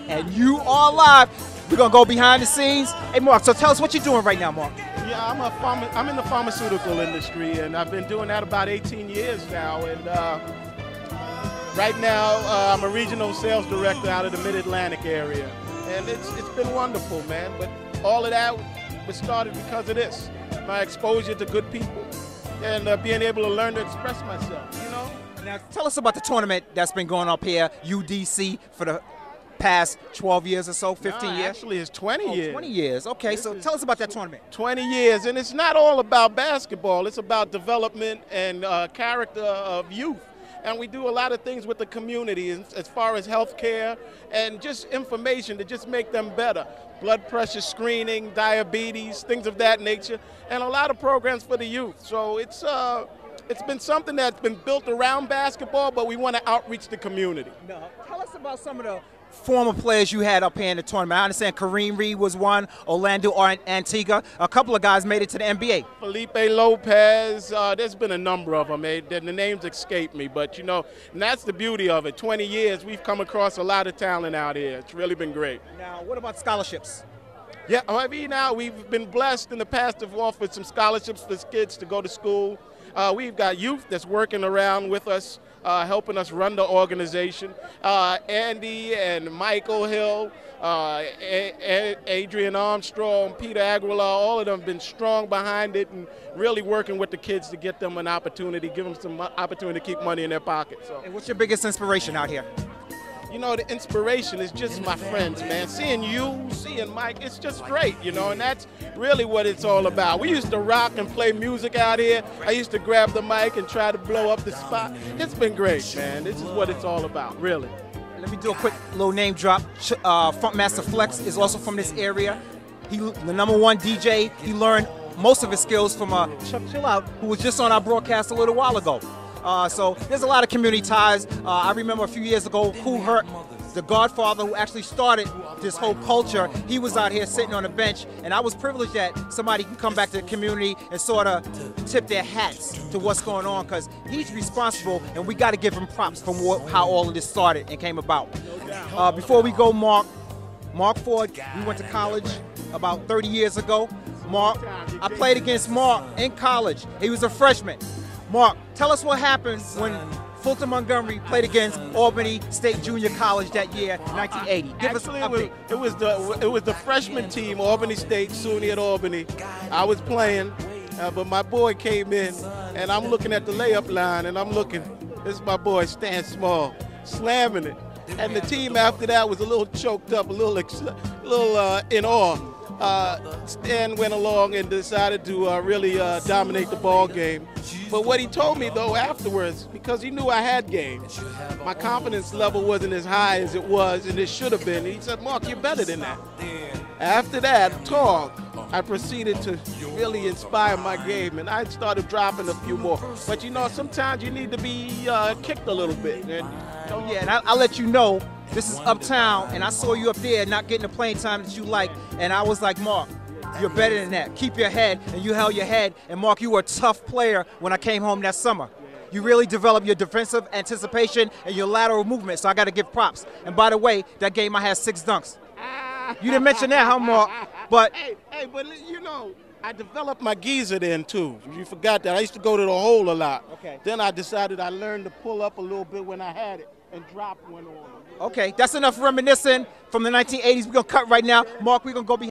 and you are live. We're going to go behind the scenes. Hey, Mark, so tell us what you're doing right now, Mark. Yeah, I'm in the pharmaceutical industry, and I've been doing that about 18 years now. And right now, I'm a regional sales director out of the Mid-Atlantic area. And it's been wonderful, man. But all of that was started because of this, my exposure to good people and being able to learn to express myself, you know? Now, tell us about the tournament that's been going up here, UDC, for the past 12 years or so, 15 years? Actually, it's 20 years. 20 years. Okay, so tell us about that tournament. 20 years, and it's not all about basketball. It's about development and character of youth. And we do a lot of things with the community as far as health care and just information to just make them better. Blood pressure screening, diabetes, things of that nature, and a lot of programs for the youth. So it's been something that's been built around basketball, but we want to outreach the community. Now, tell us about some of the former players you had up here in the tournament. I understand Kareem Reed was one, Orlando Antigua. A couple of guys made it to the NBA. Felipe Lopez, there's been a number of them. The names escape me, but you know, and that's the beauty of it. 20 years, we've come across a lot of talent out here. It's really been great. Now, what about scholarships? Yeah, I mean, now we've been blessed in the past to offer some scholarships for kids to go to school. We've got youth that's working around with us, helping us run the organization. Andy and Michael Hill, Adrian Armstrong, Peter Aguilar, all of them have been strong behind it and really working with the kids to get them an opportunity, give them some opportunity to keep money in their pocket. So. And what's your biggest inspiration out here? You know, the inspiration is just my friends, man. Seeing you, seeing Mike, it's just great, you know, and that's really what it's all about. We used to rock and play music out here. I used to grab the mic and try to blow up the spot. It's been great, man. This is what it's all about, really. Let me do a quick little name drop. Funkmaster Flex is also from this area. He, the #1 DJ, he learned most of his skills from Chuck Chill Out, who was just on our broadcast a little while ago. So there's a lot of community ties. I remember a few years ago, Who Hurt, the godfather who actually started this whole culture, he was out here sitting on a bench, and I was privileged that somebody can come back to the community and sort of tip their hats to what's going on, because he's responsible, and we got to give him props from how all of this started and came about. Before we go, Mark Ford, we went to college about 30 years ago. Mark, I played against Mark in college. He was a freshman. Mark, tell us what happened when Fulton Montgomery played against Albany State Junior College that year, 1980. Give us an update. It was the freshman team, Albany State, SUNY at Albany. I was playing, but my boy came in, and I'm looking at the layup line, and I'm looking. This is my boy, Stan Small, slamming it. And the team after that was a little choked up, a little in awe. Stan went along and decided to really dominate the ball game. But what he told me, though, afterwards, because he knew I had game, my confidence level wasn't as high as it was and it should have been. He said, Mark, you're better than that. After that talk, I proceeded to really inspire my game, and I started dropping a few more. But, you know, sometimes you need to be kicked a little bit. And, oh, yeah, and I'll let you know, this is Uptown, and I saw you up there not getting the playing time that you like, and I was like, Mark, you're better than that. Keep your head, and you held your head. And Mark, you were a tough player when I came home that summer. You really developed your defensive anticipation and your lateral movement, so I got to give props. And by the way, that game I had 6 dunks. You didn't mention that, huh, Mark? But hey, but you know, I developed my geezer then too. You forgot that. I used to go to the hole a lot. Okay. Then I decided I learned to pull up a little bit when I had it and drop one on. Okay, that's enough reminiscing from the 1980s. We're going to cut right now. Mark, we're going to go behind.